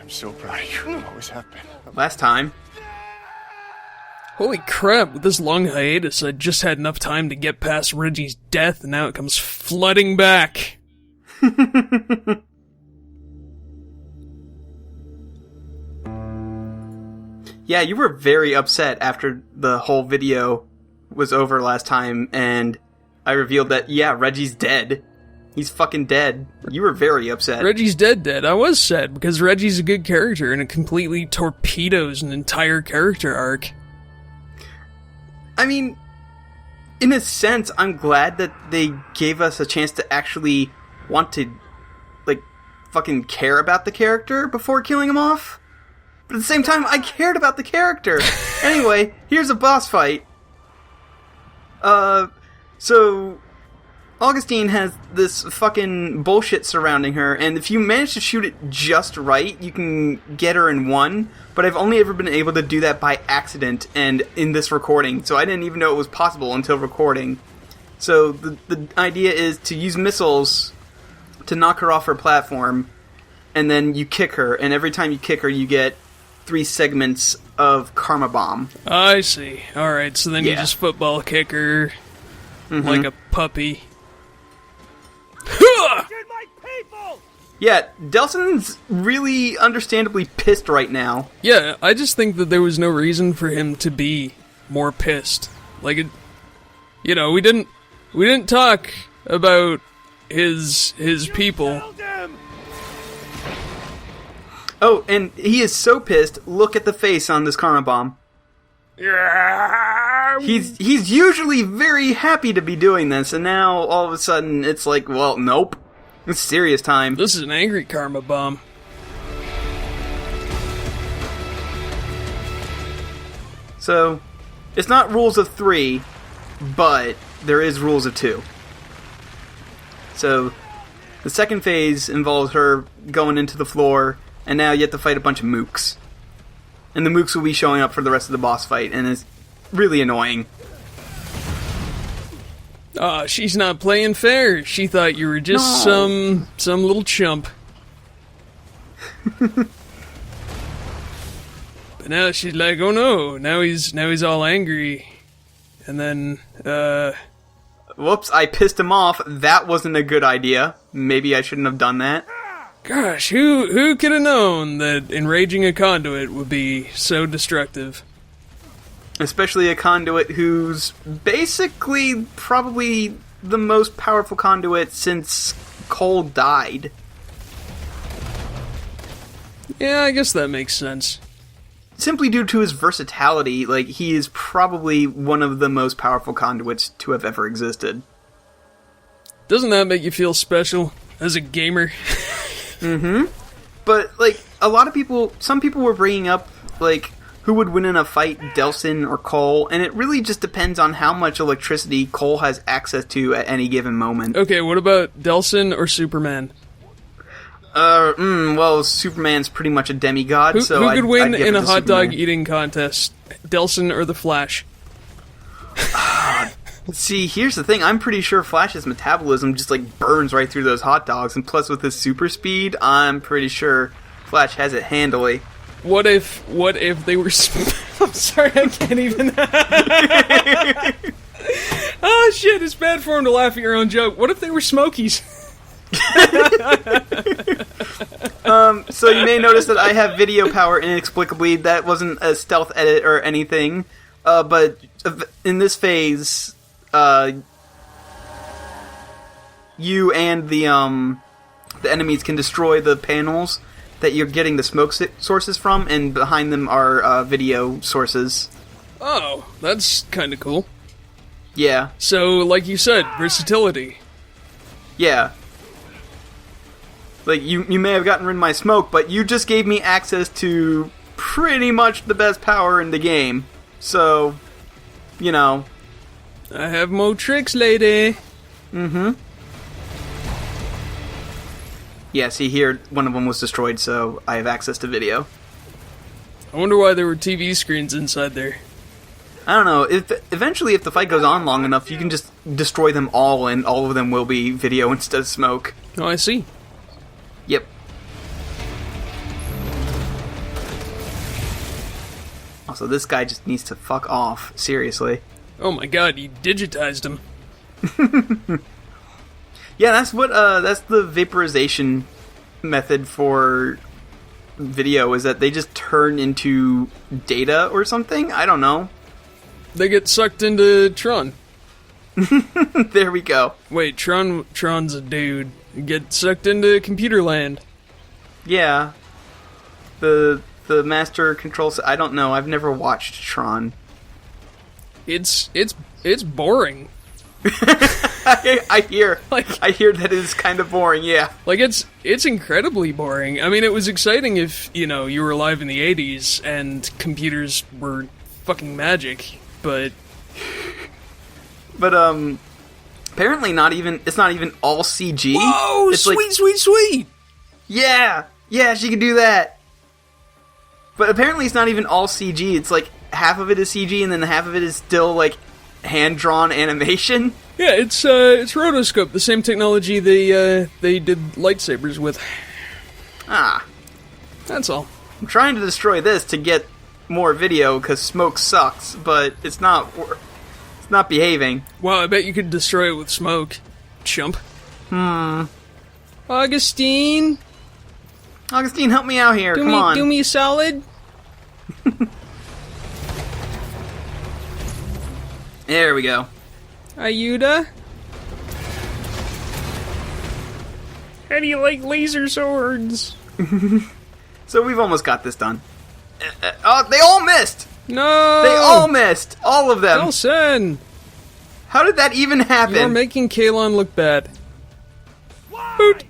I'm so proud of you. Always have been. Last time. Holy crap, with this long hiatus, I just had enough time to get past Reggie's death, and now it comes flooding back. Yeah, you were very upset after the whole video was over last time, and I revealed that, yeah, Reggie's dead. He's fucking dead. You were very upset. Reggie's dead. I was sad, because Reggie's a good character, and it completely torpedoes an entire character arc. I mean, in a sense, I'm glad that they gave us a chance to actually want to, like, fucking care about the character before killing him off. But at the same time, I cared about the character. Anyway, here's a boss fight. So Augustine has this fucking bullshit surrounding her, and if you manage to shoot it just right, you can get her in one, but I've only ever been able to do that by accident and in this recording, so I didn't even know it was possible until recording. So the idea is to use missiles to knock her off her platform, and then you kick her, and every time you kick her, you get 3 segments of Karma Bomb. I see. Alright, so then you just football kick her like a puppy. Yeah, Delson's really understandably pissed right now. Yeah, I just think that there was no reason for him to be more pissed. Like, we didn't talk about his people. Oh, and he is so pissed. Look at the face on this Karma Bomb. He's usually very happy to be doing this, and now all of a sudden it's like, well, nope. It's serious time. This is an angry Karma Bomb. So, it's not rules of 3, but there is rules of 2. So, the second phase involves her going into the floor, and now you have to fight a bunch of mooks. And the mooks will be showing up for the rest of the boss fight, and it's really annoying. She's not playing fair. She thought you were just some little chump. But now she's like, oh no, now he's all angry. And then, Whoops, I pissed him off. That wasn't a good idea. Maybe I shouldn't have done that. Gosh, who could have known that enraging a Conduit would be so destructive? Especially a Conduit who's basically probably the most powerful Conduit since Cole died. Yeah, I guess that makes sense. Simply due to his versatility, like, he is probably one of the most powerful Conduits to have ever existed. Doesn't that make you feel special as a gamer? Mm-hmm. But, like, some people were bringing up, like, who would win in a fight, Delsin or Cole, and it really just depends on how much electricity Cole has access to at any given moment. Okay, what about Delsin or Superman? Well, Superman's pretty much a demigod, who could win I'd give in it a to hot Superman. dog eating contest? Delsin or the Flash? See, here's the thing. I'm pretty sure Flash's metabolism just, like, burns right through those hot dogs, and plus with his super speed, I'm pretty sure Flash has it handily. What if they were... I'm sorry, I can't even... Oh, shit, it's bad form to laugh at your own joke. What if they were Smokies? So you may notice that I have video power inexplicably. That wasn't a stealth edit or anything. But in this phase, you and the enemies can destroy the panels that you're getting the smoke sources from, and behind them are video sources. Oh, that's kind of cool. Yeah. So, like you said, versatility. Yeah. Like, you may have gotten rid of my smoke, but you just gave me access to pretty much the best power in the game. So, you know. I have more tricks, lady. Mm-hmm. Yeah, see here, one of them was destroyed, so I have access to video. I wonder why there were TV screens inside there. I don't know. Eventually, if the fight goes on long enough, you can just destroy them all, and all of them will be video instead of smoke. Oh, I see. Yep. Also, this guy just needs to fuck off. Seriously. Oh my god, you digitized him. Yeah, that's the vaporization method for video, is that they just turn into data or something? I don't know. They get sucked into Tron. There we go. Wait, Tron's a dude. Get sucked into computer land. Yeah. The master controls. I don't know. I've never watched Tron. It's boring. I hear that it is kind of boring. Yeah. Like it's incredibly boring. I mean, it was exciting if you were alive in the '80s and computers were fucking magic, but apparently it's not even all CG. Whoa, it's sweet. Yeah, she can do that. But apparently it's not even all CG. It's like half of it is CG and then half of it is still like hand-drawn animation. Yeah, it's rotoscope, the same technology they did lightsabers with. Ah. That's all. I'm trying to destroy this to get more video because smoke sucks, but it's not behaving. Wow, I bet you could destroy it with smoke. Chump. Augustine, help me out here. Come on. Do me a solid. There we go. Ayuda? How do you like laser swords? So we've almost got this done. Oh, they all missed! No! They all missed! All of them! Nelson! How did that even happen? You're making Kalon look bad. Boot!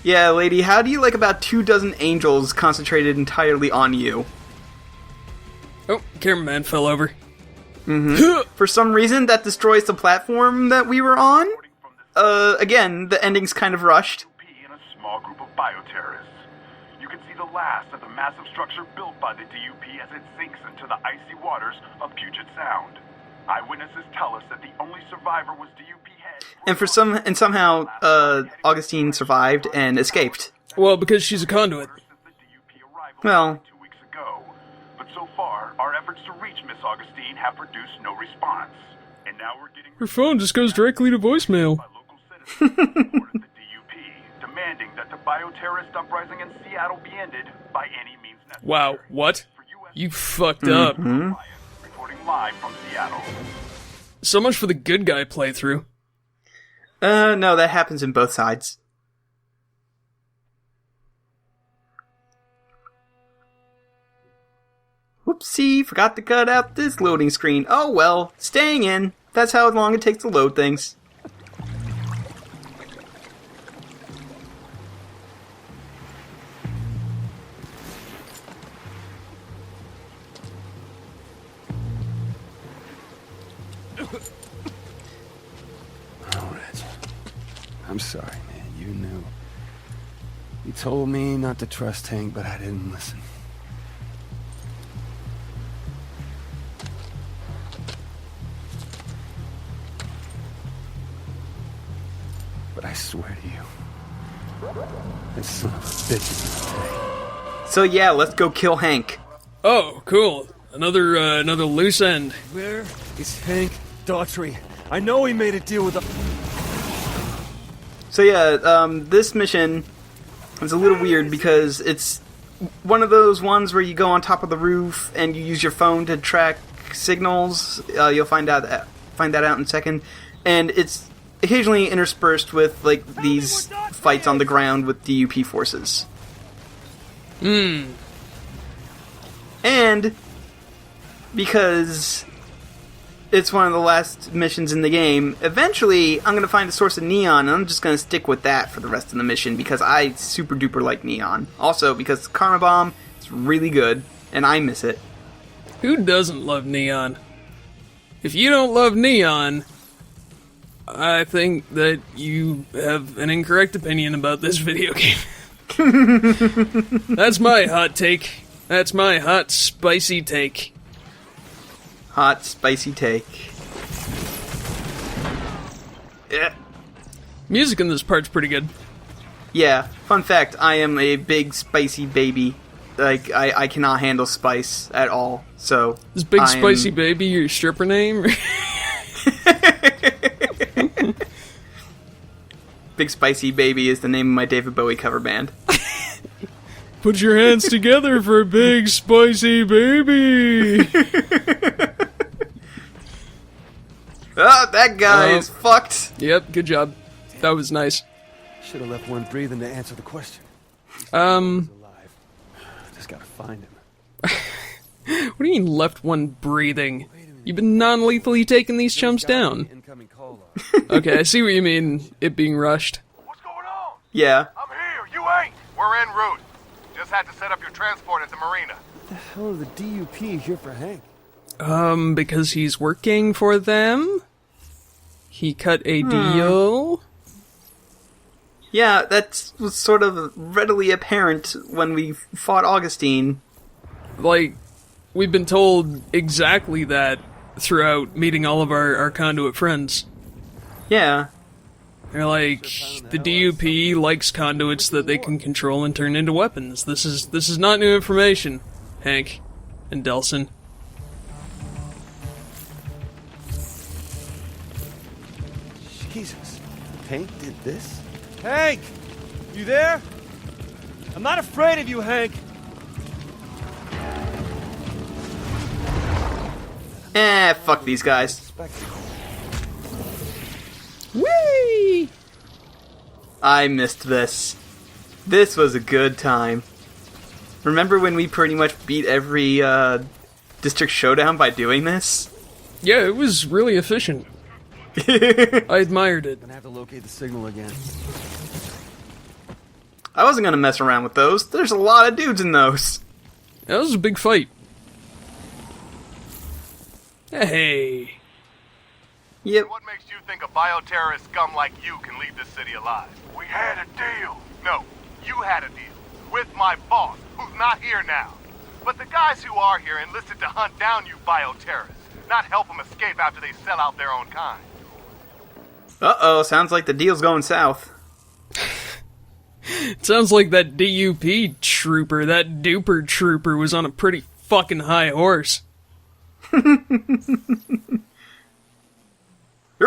Yeah, lady, how do you like about 24 angels concentrated entirely on you? Oh, cameraman fell over. For some reason, that destroys the platform that we were on. Again, the ending's kind of rushed. In a small group of bioterrorists. You can see the last of the massive structure built by the DUP as it sinks into the icy waters of Puget Sound. Eyewitnesses tell us that the only survivor was DUP head. And somehow, Augustine survived and escaped. Well, because she's a conduit. Well, 2 weeks ago. But so far, our efforts to reach Miss Augustine have produced no response. And now we're getting Her phone just goes directly to voicemail. by local citizens who supported the DUP, demanding that the bioterrorist uprising in Seattle be ended by any means necessary. Wow, what? For US You fucked up. reporting live from Seattle. So much for the good guy playthrough. no, that happens in both sides. Whoopsie, forgot to cut out this loading screen. Oh well, staying in. That's how long it takes to load things. Oh, Reggie. I'm sorry, man. You knew. You told me not to trust Hank, but I didn't listen. But I swear to you, this son of a bitch is gonna pay. So yeah, let's go kill Hank. Oh, cool. Another loose end. Where is Hank Daughtry? I know he made a deal with the... So yeah, this mission is a little weird because it's one of those ones where you go on top of the roof and you use your phone to track signals. You'll find that out in a second, and it's occasionally interspersed with like these fights on the ground with DUP forces. And because it's one of the last missions in the game, eventually I'm going to find a source of neon, and I'm just going to stick with that for the rest of the mission because I super duper like neon. Also, because Karma Bomb is really good, and I miss it. Who doesn't love neon? If you don't love neon, I think that you have an incorrect opinion about this video game. That's my hot take. That's my hot, spicy take. Hot, spicy take. Yeah. Music in this part's pretty good. Yeah, fun fact, I am a big spicy baby. Like, I cannot handle spice at all, so... Is Big Spicy Baby your stripper name? Big Spicy Baby is the name of my David Bowie cover band. Put your hands together for Big Spicy Baby! Oh, that guy is fucked! Yep, good job. That was nice. Should have left one breathing to answer the question. Alive. Just gotta find him. What do you mean left one breathing? You've been non-lethally taking these chumps down. Incoming call log. Okay, I see what you mean, it being rushed. What's going on? Yeah. I'm here. You ain't. We're en route. Just had to set up your transport at the marina. What the hell are the DUP here for Hank? Because he's working for them? He cut a deal? Yeah, that was sort of readily apparent when we fought Augustine. Like, we've been told exactly that throughout meeting all of our Conduit friends. Yeah. They're like, the DUP likes conduits that they can control and turn into weapons. This is not new information, Hank and Delson. Jesus. Hank did this? Hank! You there? I'm not afraid of you, Hank. Fuck these guys. Whee! I missed this. This was a good time. Remember when we pretty much beat every, district showdown by doing this? Yeah, it was really efficient. I admired it. Gonna have to locate the signal again. I wasn't gonna mess around with those. There's a lot of dudes in those. That was a big fight. Hey. Yep. What makes you think a bioterrorist scum like you can leave this city alive? We had a deal. No, you had a deal. With my boss, who's not here now. But the guys who are here enlisted to hunt down you bioterrorists, not help them escape after they sell out their own kind. Uh-oh, sounds like the deal's going south. It sounds like that DUP trooper, that duper trooper, was on a pretty fucking high horse. You're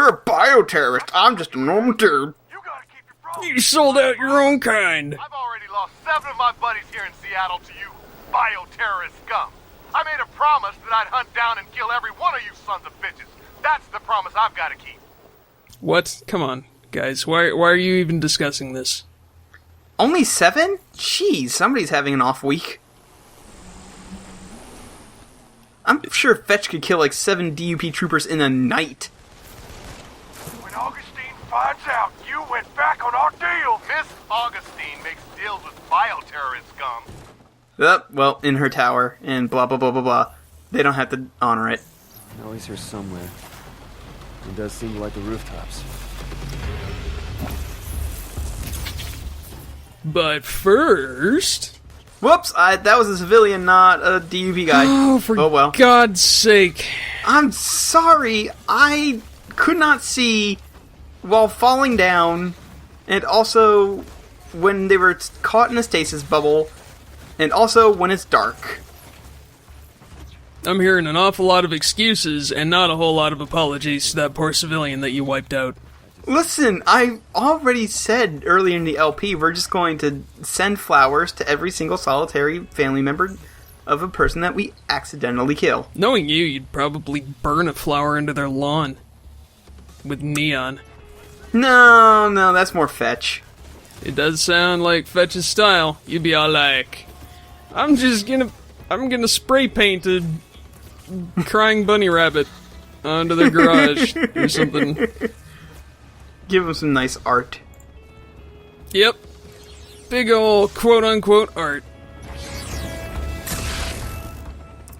a bioterrorist. I'm just a normal dude. You gotta keep your promise. You sold out your own kind. I've already lost 7 of my buddies here in Seattle to you bioterrorist scum. I made a promise that I'd hunt down and kill every one of you sons of bitches. That's the promise I've gotta keep. What? Come on, guys. Why are you even discussing this? Only 7? Jeez, somebody's having an off week. I'm sure Fetch could kill like 7 DUP troopers in a night. When Augustine finds out you went back on our deal, Miss Augustine makes deals with bioterrorist scum. Well, in her tower, and blah blah blah blah blah. They don't have to honor it. No, he's here somewhere. It does seem like the rooftops. But first... Whoops, that was a civilian, not a DUP guy. Oh, for well. God's sake. I'm sorry, I could not see while falling down, and also when they were caught in a stasis bubble, and also when it's dark. I'm hearing an awful lot of excuses and not a whole lot of apologies to that poor civilian that you wiped out. Listen, I already said earlier in the LP, we're just going to send flowers to every single solitary family member of a person that we accidentally kill. Knowing you, you'd probably burn a flower into their lawn. With neon. No, that's more Fetch. It does sound like Fetch's style. You'd be all like, I'm gonna spray paint a crying bunny rabbit onto their garage or something. Give them some nice art. Yep. Big ol' quote-unquote art.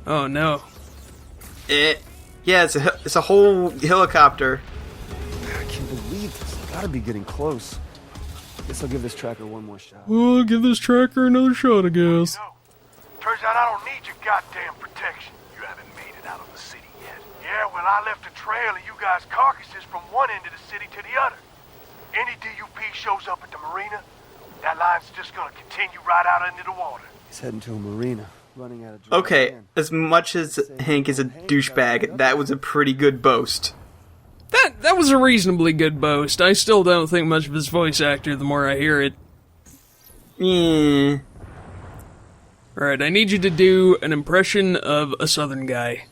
Oh, no. Yeah, it's a whole helicopter. I can't believe this. Gotta be getting close. Guess I'll give this tracker one more shot. Well, I'll give this tracker another shot, I guess. No. Turns out I don't need your goddamn protection. You haven't made it out of the city yet. Yeah, well, I left a trail of you guys' carcasses from one end of the city to the other. Any DUP shows up at the marina, That line's just gonna continue right out into the water. He's heading to a marina, running out of dry Okay, land. as much as Hank is a douchebag, that was a pretty good boast. That was a reasonably good boast. I still don't think much of his voice actor the more I hear it. Yeah. Alright, I need you to do an impression of a southern guy.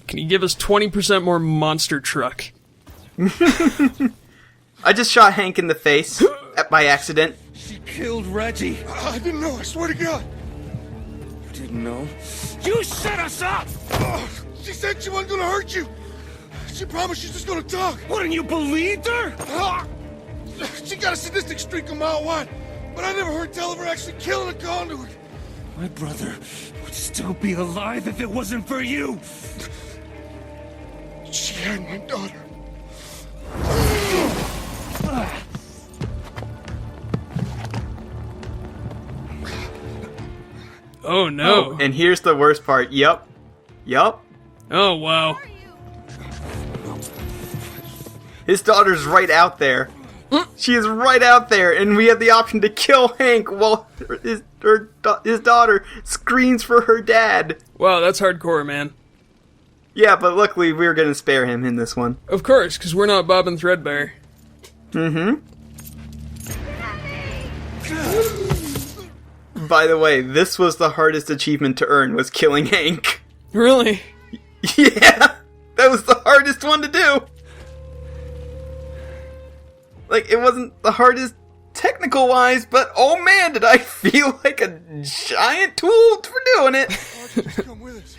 Can you give us 20% more monster truck? I just shot Hank in the face by accident. She killed Reggie. I didn't know, I swear to God. You didn't know? You set us up! She said she wasn't gonna hurt you. She promised she's just gonna talk. Wouldn't you believe her? She got a sadistic streak a mile wide, but I never heard tell of her actually killing a conduit. My brother would still be alive if it wasn't for you. She had my daughter. Oh no. And here's the worst part. Yup. Oh wow. His daughter's right out there. She is right out there, and we have the option to kill Hank while his daughter screams for her dad. Wow, that's hardcore, man. Yeah, but luckily we were going to spare him in this one. Of course, because we're not Bob and Threadbare. Mm-hmm. By the way, this was the hardest achievement to earn, was killing Hank. Really? Yeah, that was the hardest one to do. Like, it wasn't the hardest technical-wise, but oh man, did I feel like a giant tool for doing it. Just come with us.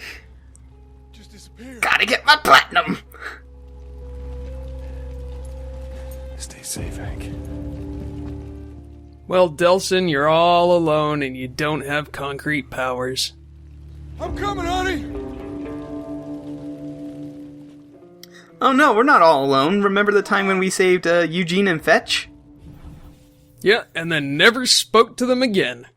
Just disappear. Gotta get my platinum. Stay safe, Hank. Well, Delson, you're all alone and you don't have concrete powers. I'm coming, honey. Oh no, we're not all alone. Remember the time when we saved Eugene and Fetch? Yeah, and then never spoke to them again.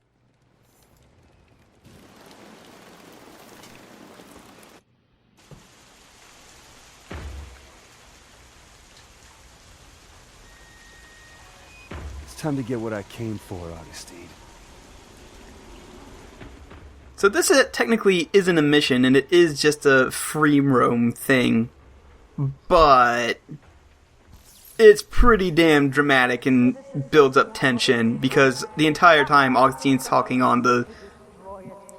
It's time to get what I came for, Augustine. So this technically isn't a mission, and it is just a free roam thing. But it's pretty damn dramatic and builds up tension, because the entire time Augustine's talking on the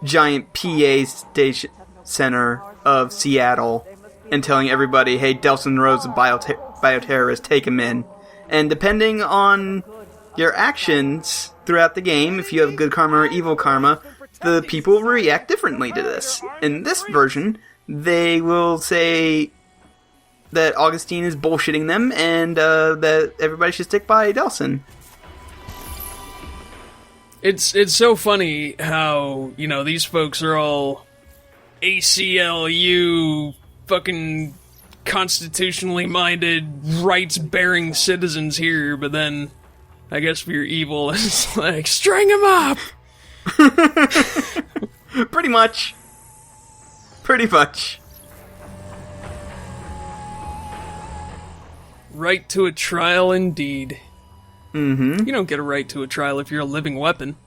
giant PA station center of Seattle and telling everybody, hey, Delson Rowe's a bioterrorist, take him in. And depending on your actions throughout the game, if you have good karma or evil karma, the people will react differently to this. In this version, they will say that Augustine is bullshitting them, and that everybody should stick by Delson. It's so funny how, you know, these folks are all ACLU fucking constitutionally minded, rights-bearing citizens here, but then, I guess if you're evil, it's like, string him up! Pretty much. Right to a trial, indeed. Mm-hmm. You don't get a right to a trial if you're a living weapon.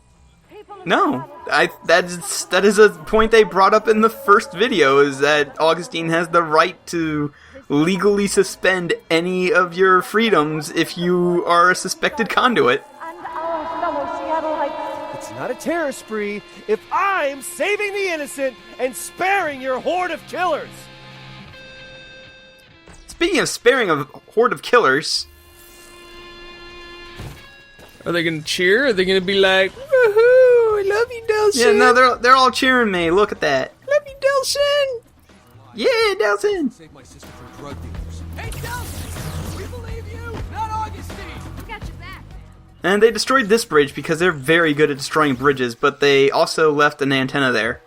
No, that is a point they brought up in the first video, is that Augustine has the right to legally suspend any of your freedoms if you are a suspected conduit. And our fellow Seattleites. It's not a terror spree if I'm saving the innocent and sparing your horde of killers. Speaking of sparing a horde of killers, Are they gonna cheer? Are they gonna be like, woohoo, I love you, Delson? yeah, no, they're all cheering me. Look at that. Love you, Delson! Yeah, Delson. Save my sister from drug dealers. Hey, Delson! We believe you, not Augustine! We got your back. And they destroyed this bridge because they're very good at destroying bridges, but they also left an antenna there.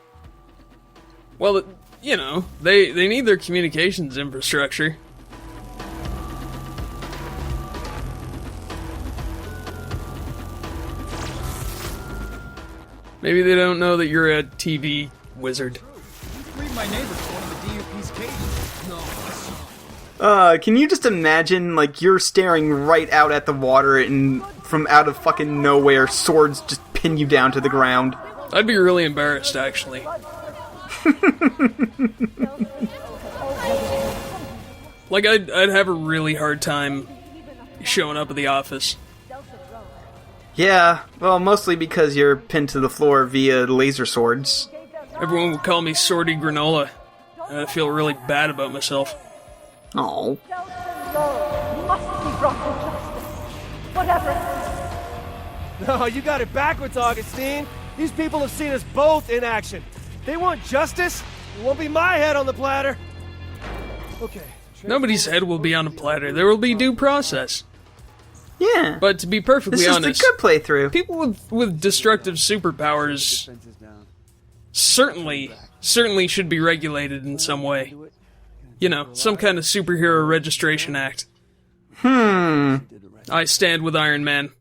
Well, you know, they need their communications infrastructure. Maybe they don't know that you're a TV wizard. Leave my neighbors to one of the DUP's cages. No, Can you just imagine, like, you're staring right out at the water and from out of fucking nowhere, swords just pin you down to the ground. I'd be really embarrassed, actually. Like, I'd have a really hard time showing up at the office. Yeah, well, mostly because you're pinned to the floor via laser swords. Everyone would call me Swordy Granola. And I'd feel really bad about myself. Oh. Must be brought to justice. Whatever. No, you got it backwards, Augustine. These people have seen us both in action. They want justice. It won't be my head on the platter. Okay. Nobody's head will be on a platter. There will be due process. Yeah. But to be perfectly this honest, is the good playthrough. People with destructive superpowers certainly should be regulated in some way. You know, some kind of superhero registration act. I I stand with Iron Man.